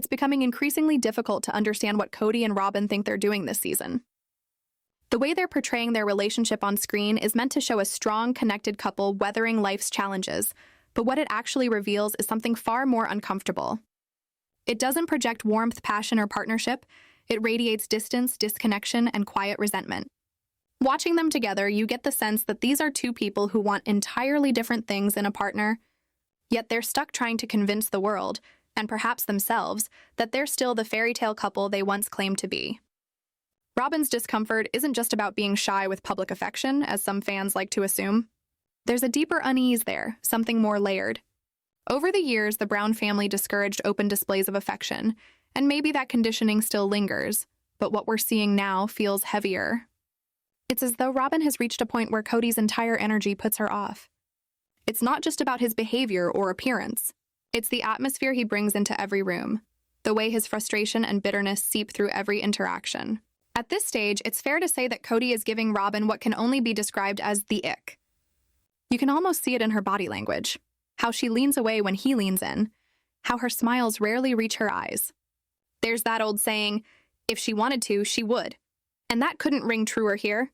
becoming increasingly difficult to understand what Kody and Robyn think they're doing this season. The way they're portraying their relationship on screen is meant to show a strong, connected couple weathering life's challenges, but what it actually reveals is something far more uncomfortable. It doesn't project warmth, passion, or partnership. It radiates distance, disconnection, and quiet resentment. Watching them together, you get the sense that these are two people who want entirely different things in a partner, yet they're stuck trying to convince the world, and perhaps themselves, that they're still the fairy tale couple they once claimed to be. Robyn's discomfort isn't just about being shy with public affection, as some fans like to assume. There's a deeper unease there, something more layered. Over the years, the Brown family discouraged open displays of affection, and maybe that conditioning still lingers, but what we're seeing now feels heavier. It's as though Robyn has reached a point where Kody's entire energy puts her off. It's not just about his behavior or appearance. It's the atmosphere he brings into every room, the way his frustration and bitterness seep through every interaction. At this stage, it's fair to say that Kody is giving Robyn what can only be described as the ick. You can almost see it in her body language, how she leans away when he leans in, how her smiles rarely reach her eyes. There's that old saying, if she wanted to, she would. And that couldn't ring truer here.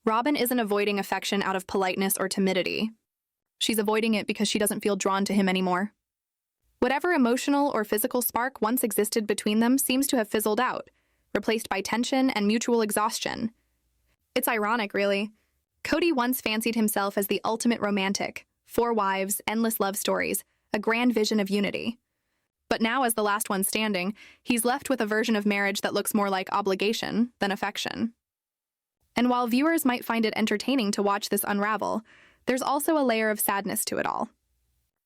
Robyn isn't avoiding affection out of politeness or timidity. She's avoiding it because she doesn't feel drawn to him anymore. Whatever emotional or physical spark once existed between them seems to have fizzled out, replaced by tension and mutual exhaustion. It's ironic, really. Kody once fancied himself as the ultimate romantic, 4 wives, endless love stories, a grand vision of unity. But now, as the last one standing, he's left with a version of marriage that looks more like obligation than affection. And while viewers might find it entertaining to watch this unravel, there's also a layer of sadness to it all.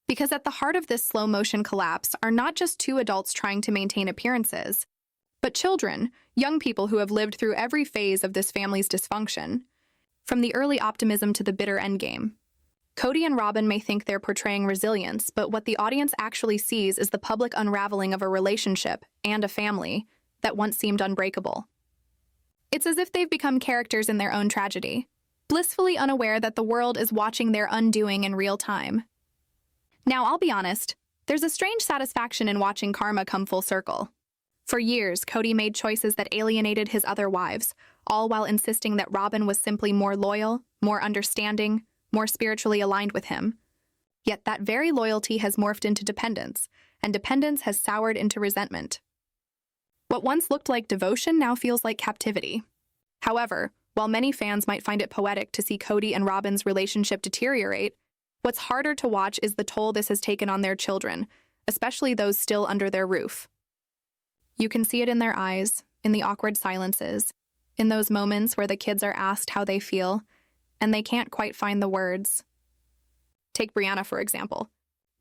Because at the heart of this slow-motion collapse are not just two adults trying to maintain appearances, but children, young people who have lived through every phase of this family's dysfunction, from the early optimism to the bitter endgame. Kody and Robyn may think they're portraying resilience, but what the audience actually sees is the public unraveling of a relationship and a family that once seemed unbreakable. It's as if they've become characters in their own tragedy, blissfully unaware that the world is watching their undoing in real time. Now, I'll be honest, there's a strange satisfaction in watching karma come full circle. For years, Kody made choices that alienated his other wives, all while insisting that Robyn was simply more loyal, more understanding, more spiritually aligned with him. Yet that very loyalty has morphed into dependence, and dependence has soured into resentment. What once looked like devotion now feels like captivity. However, while many fans might find it poetic to see Kody and Robyn's relationship deteriorate, what's harder to watch is the toll this has taken on their children, especially those still under their roof. You can see it in their eyes, in the awkward silences, in those moments where the kids are asked how they feel, and they can't quite find the words. Take Brianna, for example.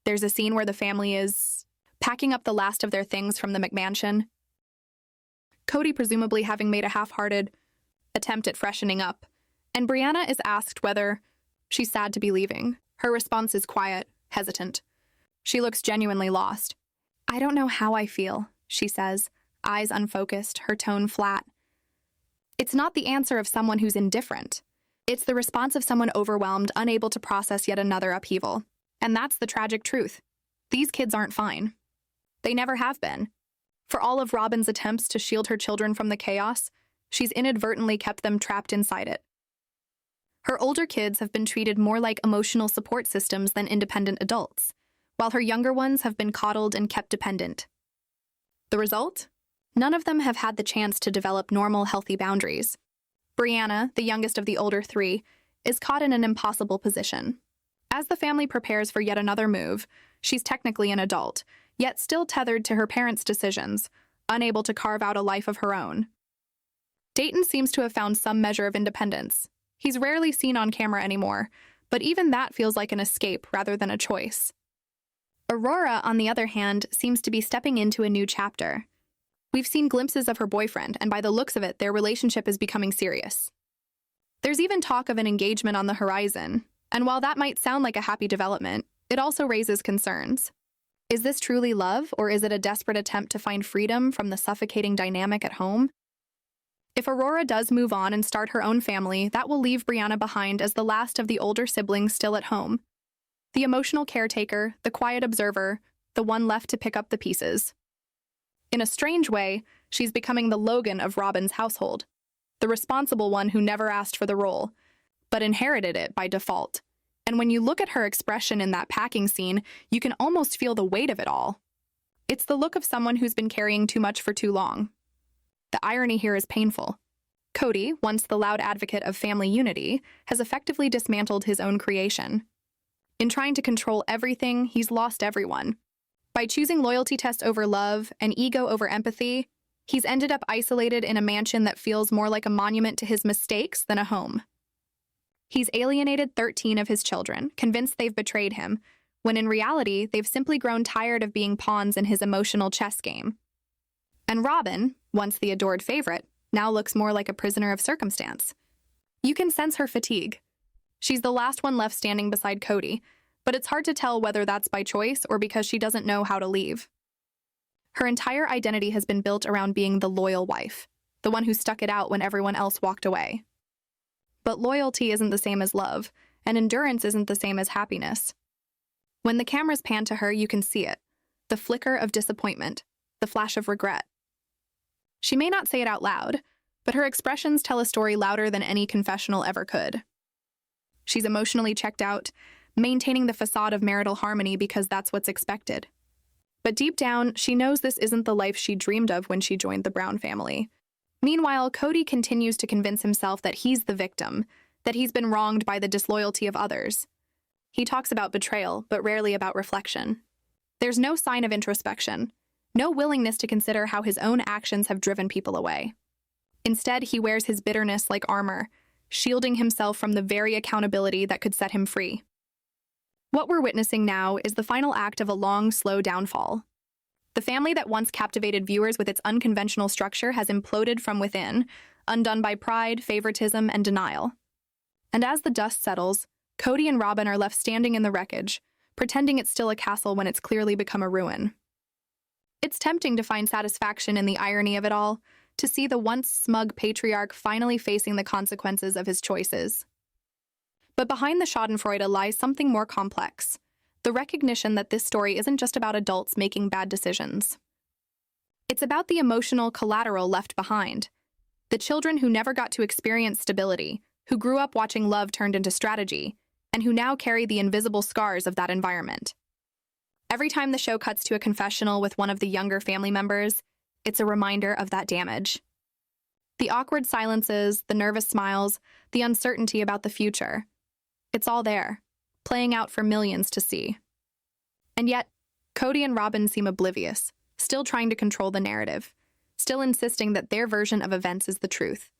There's a scene where the family is packing up the last of their things from the McMansion. Kody presumably having made a half-hearted attempt at freshening up, and Brianna is asked whether she's sad to be leaving. Her response is quiet, hesitant. She looks genuinely lost. "I don't know how I feel," she says, eyes unfocused, her tone flat. It's not the answer of someone who's indifferent. It's the response of someone overwhelmed, unable to process yet another upheaval. And that's the tragic truth. These kids aren't fine. They never have been. For all of Robyn's attempts to shield her children from the chaos, she's inadvertently kept them trapped inside it. Her older kids have been treated more like emotional support systems than independent adults, while her younger ones have been coddled and kept dependent. The result? None of them have had the chance to develop normal, healthy boundaries. Brianna, the youngest of the older 3, is caught in an impossible position. As the family prepares for yet another move, she's technically an adult, yet still tethered to her parents' decisions, unable to carve out a life of her own. Dayton seems to have found some measure of independence. He's rarely seen on camera anymore, but even that feels like an escape rather than a choice. Aurora, on the other hand, seems to be stepping into a new chapter. We've seen glimpses of her boyfriend, and by the looks of it, their relationship is becoming serious. There's even talk of an engagement on the horizon, and while that might sound like a happy development, it also raises concerns. Is this truly love, or is it a desperate attempt to find freedom from the suffocating dynamic at home? If Aurora does move on and start her own family, that will leave Brianna behind as the last of the older siblings still at home. The emotional caretaker, the quiet observer, the one left to pick up the pieces. In a strange way, she's becoming the Logan of Robyn's household, the responsible one who never asked for the role, but inherited it by default. And when you look at her expression in that packing scene, you can almost feel the weight of it all. It's the look of someone who's been carrying too much for too long. The irony here is painful. Kody, once the loud advocate of family unity, has effectively dismantled his own creation. In trying to control everything, he's lost everyone. By choosing loyalty tests over love and ego over empathy, he's ended up isolated in a mansion that feels more like a monument to his mistakes than a home. He's alienated 13 of his children, convinced they've betrayed him, when in reality, they've simply grown tired of being pawns in his emotional chess game. And Robyn, once the adored favorite, now looks more like a prisoner of circumstance. You can sense her fatigue. She's the last one left standing beside Kody, but it's hard to tell whether that's by choice or because she doesn't know how to leave. Her entire identity has been built around being the loyal wife, the one who stuck it out when everyone else walked away. But loyalty isn't the same as love, and endurance isn't the same as happiness. When the cameras pan to her, you can see it, the flicker of disappointment, the flash of regret. She may not say it out loud, but her expressions tell a story louder than any confessional ever could. She's emotionally checked out, maintaining the facade of marital harmony because that's what's expected. But deep down, she knows this isn't the life she dreamed of when she joined the Brown family. Meanwhile, Kody continues to convince himself that he's the victim, that he's been wronged by the disloyalty of others. He talks about betrayal, but rarely about reflection. There's no sign of introspection, no willingness to consider how his own actions have driven people away. Instead, he wears his bitterness like armor, shielding himself from the very accountability that could set him free. What we're witnessing now is the final act of a long, slow downfall. The family that once captivated viewers with its unconventional structure has imploded from within, undone by pride, favoritism, and denial. And as the dust settles, Kody and Robyn are left standing in the wreckage, pretending it's still a castle when it's clearly become a ruin. It's tempting to find satisfaction in the irony of it all, to see the once smug patriarch finally facing the consequences of his choices. But behind the schadenfreude lies something more complex, the recognition that this story isn't just about adults making bad decisions. It's about the emotional collateral left behind, the children who never got to experience stability, who grew up watching love turned into strategy, and who now carry the invisible scars of that environment. Every time the show cuts to a confessional with one of the younger family members, it's a reminder of that damage. The awkward silences, the nervous smiles, the uncertainty about the future. It's all there, playing out for millions to see. And yet, Kody and Robyn seem oblivious, still trying to control the narrative, still insisting that their version of events is the truth.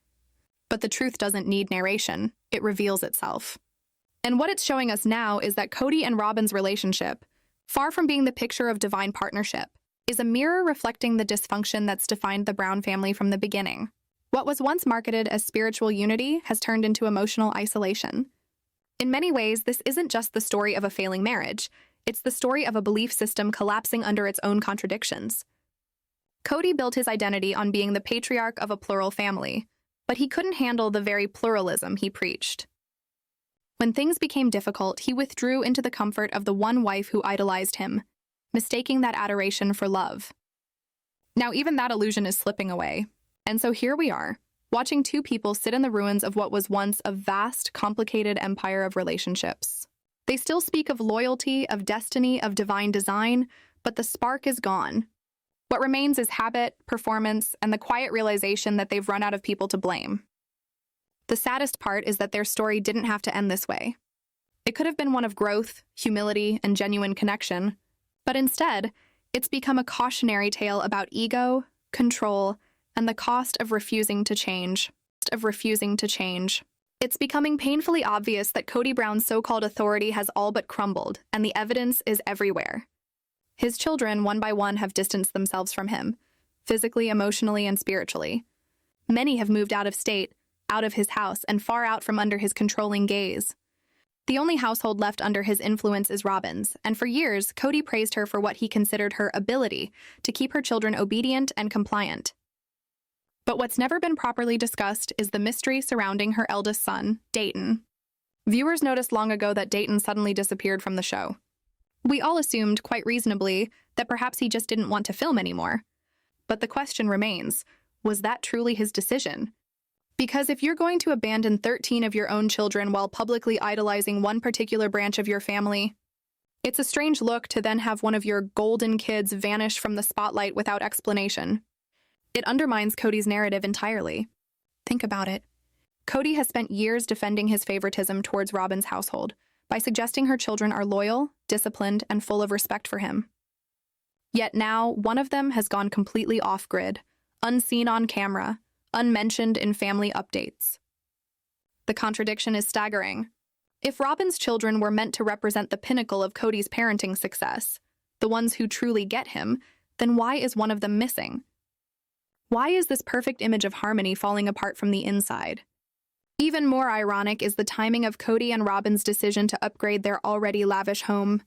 But the truth doesn't need narration, it reveals itself. And what it's showing us now is that Kody and Robyn's relationship, far from being the picture of divine partnership, is a mirror reflecting the dysfunction that's defined the Brown family from the beginning. What was once marketed as spiritual unity has turned into emotional isolation. In many ways, this isn't just the story of a failing marriage, it's the story of a belief system collapsing under its own contradictions. Kody built his identity on being the patriarch of a plural family, but he couldn't handle the very pluralism he preached. When things became difficult, he withdrew into the comfort of the one wife who idolized him, mistaking that adoration for love. Now even that illusion is slipping away, and so here we are, watching two people sit in the ruins of what was once a vast, complicated empire of relationships. They still speak of loyalty, of destiny, of divine design, but the spark is gone. What remains is habit, performance, and the quiet realization that they've run out of people to blame. The saddest part is that their story didn't have to end this way. It could have been one of growth, humility, and genuine connection, but instead, it's become a cautionary tale about ego, control, and the cost of refusing to change. It's becoming painfully obvious that Kody Brown's so-called authority has all but crumbled, and the evidence is everywhere. His children, one by one, have distanced themselves from him, physically, emotionally, and spiritually. Many have moved out of state, out of his house, and far out from under his controlling gaze. The only household left under his influence is Robyn's, and for years, Kody praised her for what he considered her ability to keep her children obedient and compliant. But what's never been properly discussed is the mystery surrounding her eldest son, Dayton. Viewers noticed long ago that Dayton suddenly disappeared from the show. We all assumed, quite reasonably, that perhaps he just didn't want to film anymore. But the question remains, was that truly his decision? Because if you're going to abandon 13 of your own children while publicly idolizing one particular branch of your family, it's a strange look to then have one of your golden kids vanish from the spotlight without explanation. It undermines Kody's narrative entirely. Think about it. Kody has spent years defending his favoritism towards Robyn's household by suggesting her children are loyal, disciplined, and full of respect for him. Yet now, one of them has gone completely off-grid, unseen on camera, unmentioned in family updates. The contradiction is staggering. If Robyn's children were meant to represent the pinnacle of Kody's parenting success, the ones who truly get him, then why is one of them missing? Why is this perfect image of harmony falling apart from the inside? Even more ironic is the timing of Kody and Robyn's decision to upgrade their already lavish home.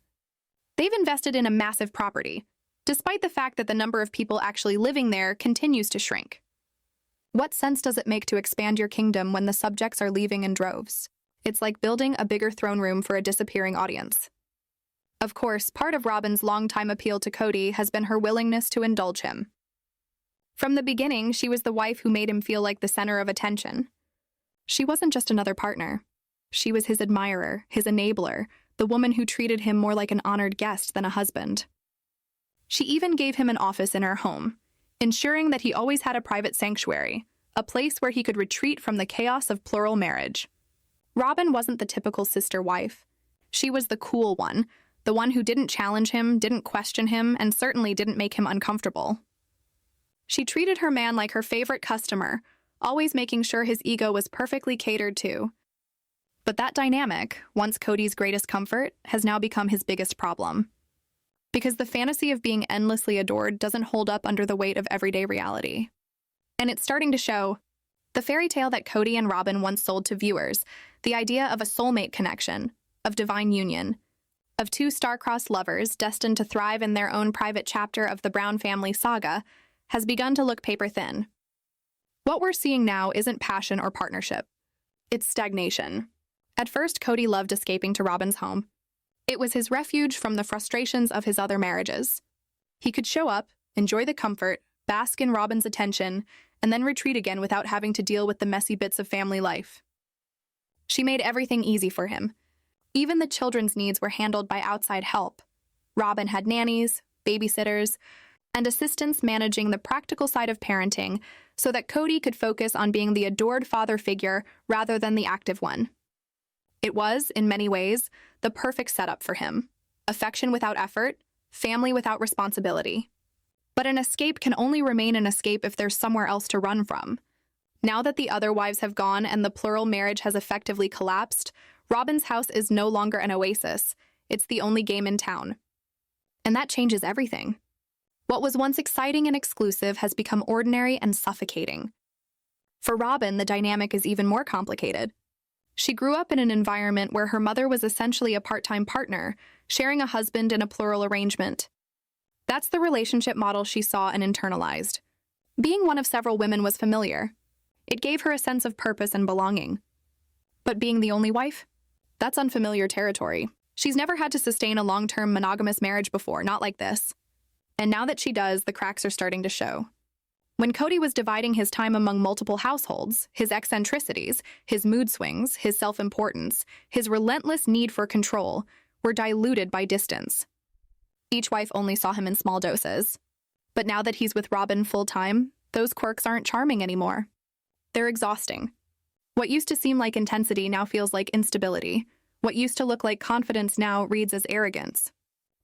They've invested in a massive property, despite the fact that the number of people actually living there continues to shrink. What sense does it make to expand your kingdom when the subjects are leaving in droves? It's like building a bigger throne room for a disappearing audience. Of course, part of Robyn's longtime appeal to Kody has been her willingness to indulge him. From the beginning, she was the wife who made him feel like the center of attention. She wasn't just another partner. She was his admirer, his enabler, the woman who treated him more like an honored guest than a husband. She even gave him an office in her home, ensuring that he always had a private sanctuary, a place where he could retreat from the chaos of plural marriage. Robyn wasn't the typical sister wife. She was the cool one, the one who didn't challenge him, didn't question him, and certainly didn't make him uncomfortable. She treated her man like her favorite customer, always making sure his ego was perfectly catered to. But that dynamic, once Kody's greatest comfort, has now become his biggest problem. Because the fantasy of being endlessly adored doesn't hold up under the weight of everyday reality. And it's starting to show. The fairy tale that Kody and Robyn once sold to viewers, the idea of a soulmate connection, of divine union, of two star-crossed lovers destined to thrive in their own private chapter of the Brown family saga, has begun to look paper-thin. What we're seeing now isn't passion or partnership. It's stagnation. At first, Kody loved escaping to Robyn's home. It was his refuge from the frustrations of his other marriages. He could show up, enjoy the comfort, bask in Robyn's attention, and then retreat again without having to deal with the messy bits of family life. She made everything easy for him. Even the children's needs were handled by outside help. Robyn had nannies, babysitters, and assistants managing the practical side of parenting so that Kody could focus on being the adored father figure rather than the active one. It was, in many ways, the perfect setup for him. Affection without effort, family without responsibility. But an escape can only remain an escape if there's somewhere else to run from. Now that the other wives have gone and the plural marriage has effectively collapsed, Robyn's house is no longer an oasis. It's the only game in town. And that changes everything. What was once exciting and exclusive has become ordinary and suffocating. For Robyn, the dynamic is even more complicated. She grew up in an environment where her mother was essentially a part-time partner, sharing a husband in a plural arrangement. That's the relationship model she saw and internalized. Being one of several women was familiar. It gave her a sense of purpose and belonging. But being the only wife? That's unfamiliar territory. She's never had to sustain a long-term monogamous marriage before, not like this. And now that she does, the cracks are starting to show. When Kody was dividing his time among multiple households, his eccentricities, his mood swings, his self-importance, his relentless need for control were diluted by distance. Each wife only saw him in small doses. But now that he's with Robyn full-time, those quirks aren't charming anymore. They're exhausting. What used to seem like intensity now feels like instability. What used to look like confidence now reads as arrogance.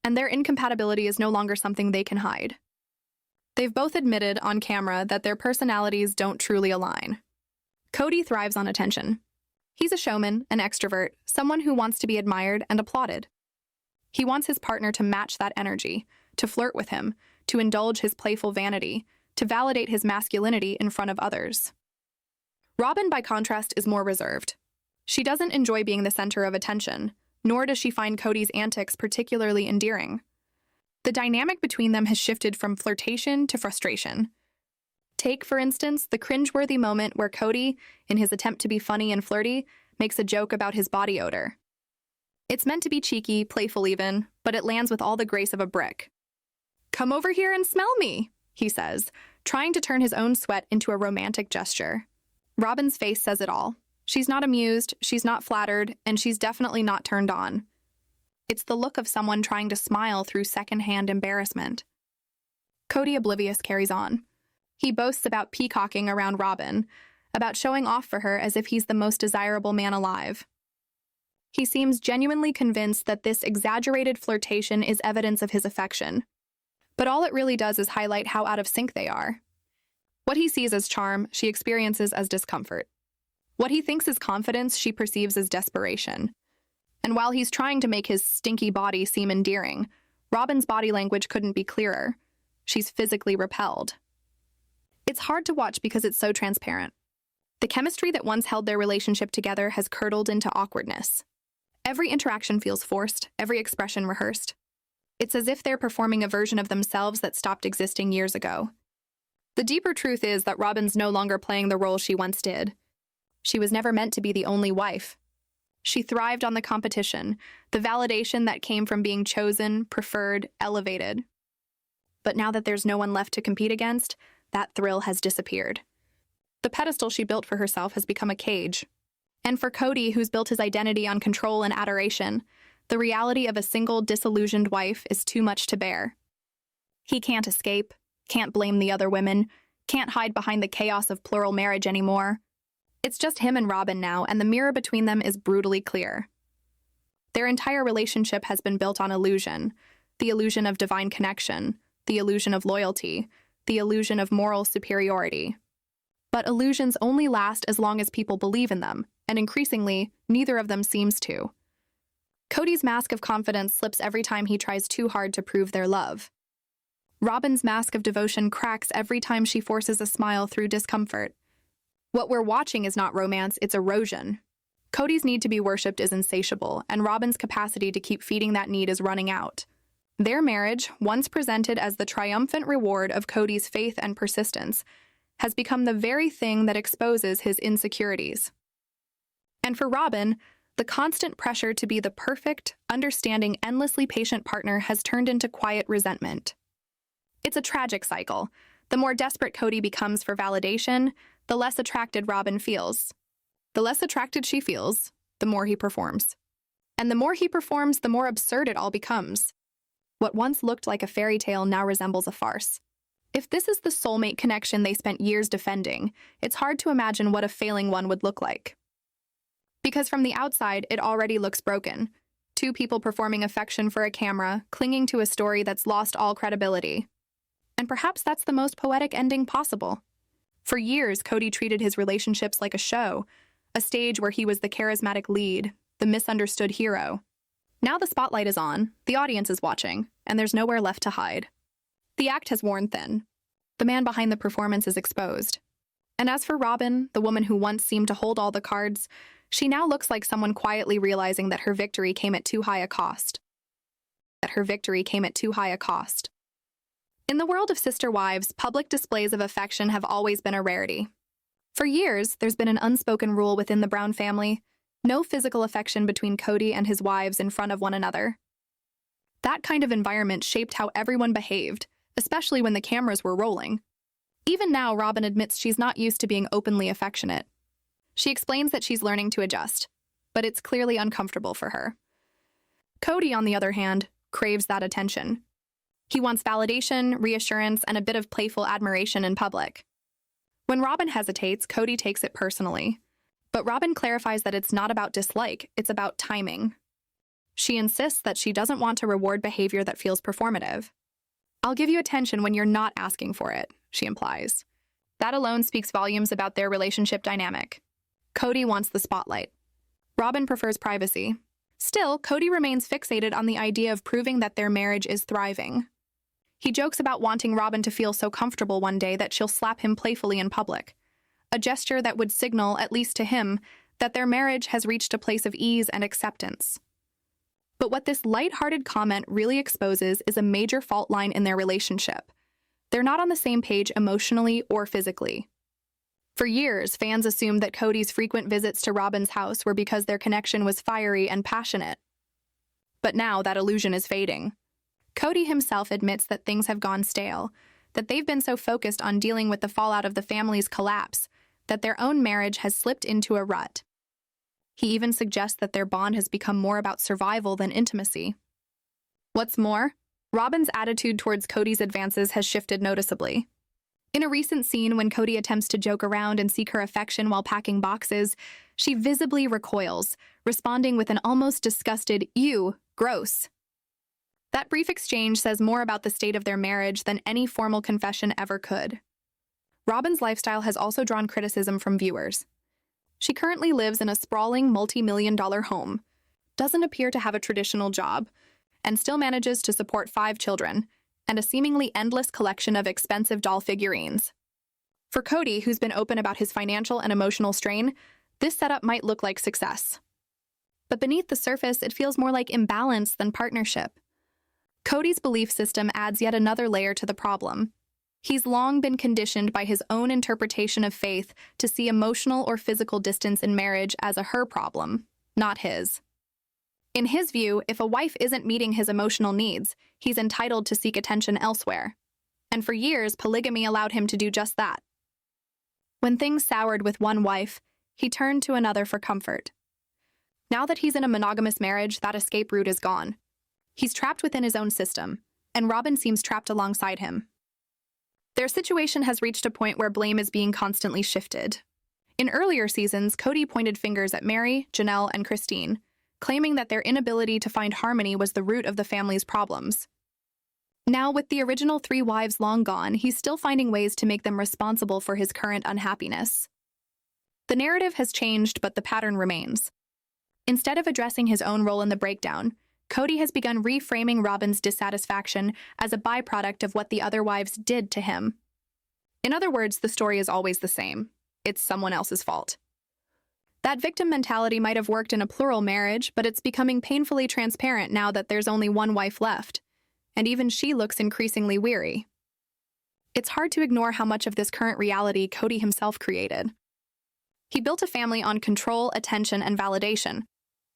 And their incompatibility is no longer something they can hide. They've both admitted on camera that their personalities don't truly align. Kody thrives on attention. He's a showman, an extrovert, someone who wants to be admired and applauded. He wants his partner to match that energy, to flirt with him, to indulge his playful vanity, to validate his masculinity in front of others. Robyn, by contrast, is more reserved. She doesn't enjoy being the center of attention, nor does she find Kody's antics particularly endearing. The dynamic between them has shifted from flirtation to frustration. Take, for instance, the cringeworthy moment where Kody, in his attempt to be funny and flirty, makes a joke about his body odor. It's meant to be cheeky, playful even, but it lands with all the grace of a brick. "Come over here and smell me," he says, trying to turn his own sweat into a romantic gesture. Robyn's face says it all. She's not amused, she's not flattered, and she's definitely not turned on. It's the look of someone trying to smile through secondhand embarrassment. Kody, oblivious, carries on. He boasts about peacocking around Robyn, about showing off for her as if he's the most desirable man alive. He seems genuinely convinced that this exaggerated flirtation is evidence of his affection. But all it really does is highlight how out of sync they are. What he sees as charm, she experiences as discomfort. What he thinks is confidence, she perceives as desperation. And while he's trying to make his stinky body seem endearing, Robyn's body language couldn't be clearer. She's physically repelled. It's hard to watch because it's so transparent. The chemistry that once held their relationship together has curdled into awkwardness. Every interaction feels forced, every expression rehearsed. It's as if they're performing a version of themselves that stopped existing years ago. The deeper truth is that Robyn's no longer playing the role she once did. She was never meant to be the only wife. She thrived on the competition, the validation that came from being chosen, preferred, elevated. But now that there's no one left to compete against, that thrill has disappeared. The pedestal she built for herself has become a cage. And for Kody, who's built his identity on control and adoration, the reality of a single disillusioned wife is too much to bear. He can't escape, can't blame the other women, can't hide behind the chaos of plural marriage anymore. It's just him and Robyn now, and the mirror between them is brutally clear. Their entire relationship has been built on illusion, the illusion of divine connection, the illusion of loyalty, the illusion of moral superiority. But illusions only last as long as people believe in them, and increasingly, neither of them seems to. Kody's mask of confidence slips every time he tries too hard to prove their love. Robyn's mask of devotion cracks every time she forces a smile through discomfort. What we're watching is not romance, it's erosion. Kody's need to be worshipped is insatiable, and Robyn's capacity to keep feeding that need is running out. Their marriage, once presented as the triumphant reward of Kody's faith and persistence, has become the very thing that exposes his insecurities. And for Robyn, the constant pressure to be the perfect, understanding, endlessly patient partner has turned into quiet resentment. It's a tragic cycle. The more desperate Kody becomes for validation, the less attracted Robyn feels. The less attracted she feels, the more he performs. And the more he performs, the more absurd it all becomes. What once looked like a fairy tale now resembles a farce. If this is the soulmate connection they spent years defending, it's hard to imagine what a failing one would look like. Because from the outside, it already looks broken. Two people performing affection for a camera, clinging to a story that's lost all credibility. And perhaps that's the most poetic ending possible. For years, Kody treated his relationships like a show, a stage where he was the charismatic lead, the misunderstood hero. Now the spotlight is on, the audience is watching, and there's nowhere left to hide. The act has worn thin. The man behind the performance is exposed. And as for Robyn, the woman who once seemed to hold all the cards, she now looks like someone quietly realizing that her victory came at too high a cost. In the world of sister wives, public displays of affection have always been a rarity. For years, there's been an unspoken rule within the Brown family: no physical affection between Kody and his wives in front of one another. That kind of environment shaped how everyone behaved, especially when the cameras were rolling. Even now, Robyn admits she's not used to being openly affectionate. She explains that she's learning to adjust, but it's clearly uncomfortable for her. Kody, on the other hand, craves that attention. He wants validation, reassurance, and a bit of playful admiration in public. When Robyn hesitates, Kody takes it personally. But Robyn clarifies that it's not about dislike, it's about timing. She insists that she doesn't want to reward behavior that feels performative. "I'll give you attention when you're not asking for it," she implies. That alone speaks volumes about their relationship dynamic. Kody wants the spotlight. Robyn prefers privacy. Still, Kody remains fixated on the idea of proving that their marriage is thriving. He jokes about wanting Robyn to feel so comfortable one day that she'll slap him playfully in public, a gesture that would signal, at least to him, that their marriage has reached a place of ease and acceptance. But what this light-hearted comment really exposes is a major fault line in their relationship. They're not on the same page emotionally or physically. For years, fans assumed that Kody's frequent visits to Robyn's house were because their connection was fiery and passionate. But now that illusion is fading. Kody himself admits that things have gone stale, that they've been so focused on dealing with the fallout of the family's collapse that their own marriage has slipped into a rut. He even suggests that their bond has become more about survival than intimacy. What's more, Robyn's attitude towards Kody's advances has shifted noticeably. In a recent scene when Kody attempts to joke around and seek her affection while packing boxes, she visibly recoils, responding with an almost disgusted, "Ew, gross." That brief exchange says more about the state of their marriage than any formal confession ever could. Robyn's lifestyle has also drawn criticism from viewers. She currently lives in a sprawling multi-million-dollar home, doesn't appear to have a traditional job, and still manages to support 5 children and a seemingly endless collection of expensive doll figurines. For Kody, who's been open about his financial and emotional strain, this setup might look like success. But beneath the surface, it feels more like imbalance than partnership. Kody's belief system adds yet another layer to the problem. He's long been conditioned by his own interpretation of faith to see emotional or physical distance in marriage as a her problem, not his. In his view, if a wife isn't meeting his emotional needs, he's entitled to seek attention elsewhere. And for years, polygamy allowed him to do just that. When things soured with one wife, he turned to another for comfort. Now that he's in a monogamous marriage, that escape route is gone. He's trapped within his own system, and Robyn seems trapped alongside him. Their situation has reached a point where blame is being constantly shifted. In earlier seasons, Kody pointed fingers at Meri, Janelle, and Christine, claiming that their inability to find harmony was the root of the family's problems. Now, with the original 3 wives long gone, he's still finding ways to make them responsible for his current unhappiness. The narrative has changed, but the pattern remains. Instead of addressing his own role in the breakdown, Kody has begun reframing Robyn's dissatisfaction as a byproduct of what the other wives did to him. In other words, the story is always the same. It's someone else's fault. That victim mentality might have worked in a plural marriage, but it's becoming painfully transparent now that there's only one wife left, and even she looks increasingly weary. It's hard to ignore how much of this current reality Kody himself created. He built a family on control, attention, and validation,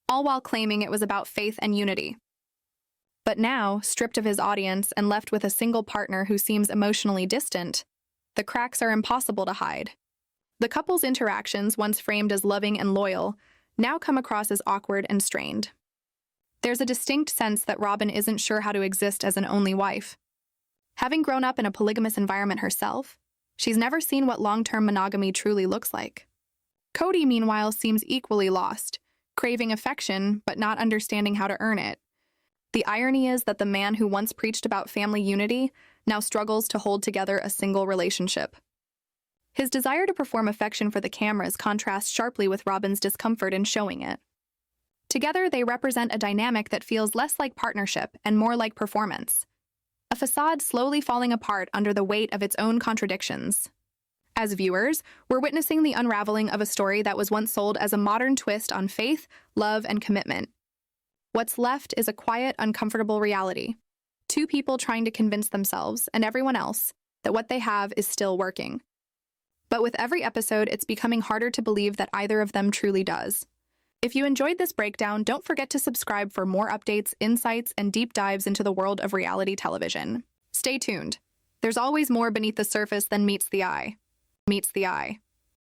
all while claiming it was about faith and unity. But now, stripped of his audience and left with a single partner who seems emotionally distant, the cracks are impossible to hide. The couple's interactions, once framed as loving and loyal, now come across as awkward and strained. There's a distinct sense that Robyn isn't sure how to exist as an only wife. Having grown up in a polygamous environment herself, she's never seen what long-term monogamy truly looks like. Kody, meanwhile, seems equally lost, craving affection but not understanding how to earn it. The irony is that the man who once preached about family unity now struggles to hold together a single relationship. His desire to perform affection for the cameras contrasts sharply with Robyn's discomfort in showing it. Together, they represent a dynamic that feels less like partnership and more like performance, a facade slowly falling apart under the weight of its own contradictions. As viewers, we're witnessing the unraveling of a story that was once sold as a modern twist on faith, love, and commitment. What's left is a quiet, uncomfortable reality. 2 people trying to convince themselves and everyone else that what they have is still working. But with every episode, it's becoming harder to believe that either of them truly does. If you enjoyed this breakdown, don't forget to subscribe for more updates, insights, and deep dives into the world of reality television. Stay tuned. There's always more beneath the surface than meets the eye.